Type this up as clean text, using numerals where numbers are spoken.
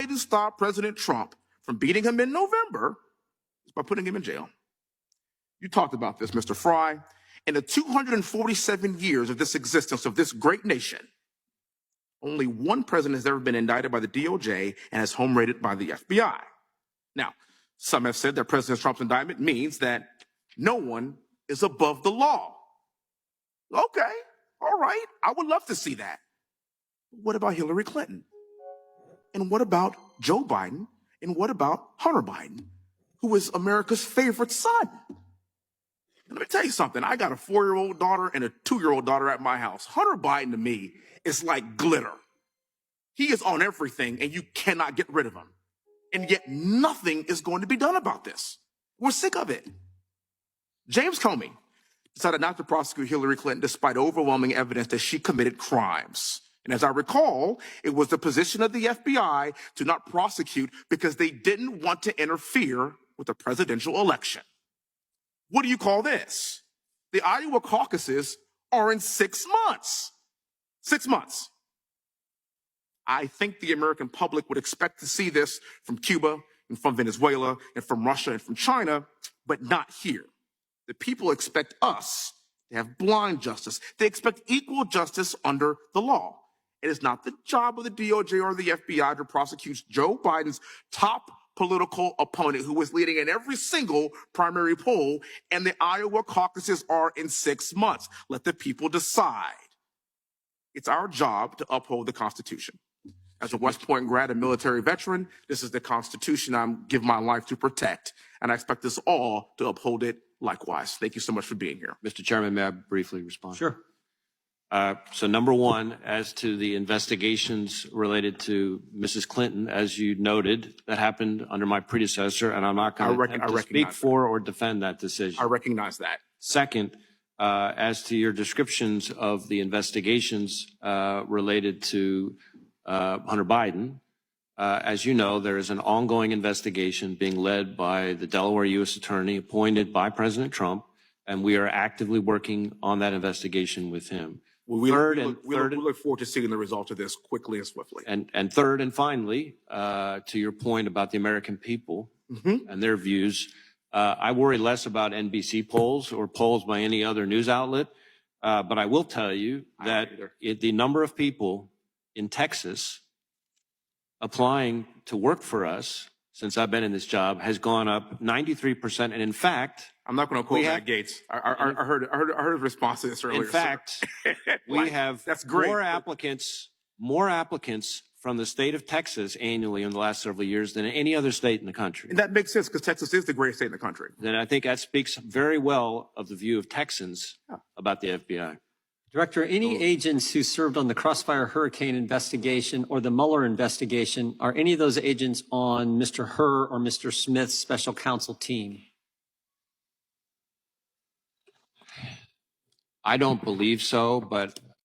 way to stop President Trump from beating him in November is by putting him in jail. You talked about this, Mr. Fry. In the 247 years of this existence of this great nation, only one president has ever been indicted by the DOJ and has home raided by the FBI. Now, some have said that President Trump's indictment means that no one is above the law. Okay, all right, I would love to see that. What about Hillary Clinton? And what about Joe Biden? And what about Hunter Biden, who is America's favorite son? Let me tell you something. I got a 4-year-old daughter and a 2-year-old daughter at my house. Hunter Biden to me is like glitter. He is on everything and you cannot get rid of him. And yet nothing is going to be done about this. We're sick of it. James Comey decided not to prosecute Hillary Clinton despite overwhelming evidence that she committed crimes. And as I recall, it was the position of the FBI to not prosecute because they didn't want to interfere with the presidential election. What do you call this? The Iowa caucuses are in 6 months. 6 months. I think the American public would expect to see this from Cuba and from Venezuela and from Russia and from China, but not here. The people expect us to have blind justice. They expect equal justice under the law. It is not the job of the DOJ or the FBI to prosecute Joe Biden's top political opponent who is leading in every single primary poll, and the Iowa caucuses are in 6 months. Let the people decide. It's our job to uphold the Constitution. As a West Point grad and military veteran, this is the Constitution I'm giving my life to protect, and I expect us all to uphold it likewise. Thank you so much for being here. Mr. Chairman, may I briefly respond? Sure. So number one, as to the investigations related to Mrs. Clinton, as you noted, that happened under my predecessor, and I'm not going to speak for or defend that decision. I recognize that. Second, as to your descriptions of the investigations related to Hunter Biden, as you know, there is an ongoing investigation being led by the Delaware U.S. Attorney appointed by President Trump, and we are actively working on that investigation with him. Well, we look forward to seeing the results of this quickly and swiftly. And third and finally, to your point about the American people and their views, I worry less about NBC polls or polls by any other news outlet, but I will tell you that the number of people in Texas applying to work for us since I've been in this job has gone up 93%. And in fact, I'm not going to quote Matt Gates. I heard a response to this earlier. In fact, we have more applicants from the state of Texas annually in the last several years than any other state in the country. And that makes sense because Texas is the greatest state in the country. Then I think that speaks very well of the view of Texans about the FBI. Director, any agents who served on the Crossfire Hurricane investigation or the Mueller investigation, are any of those agents on Mr. Hur or Mr. Smith's special counsel team? I don't believe so, but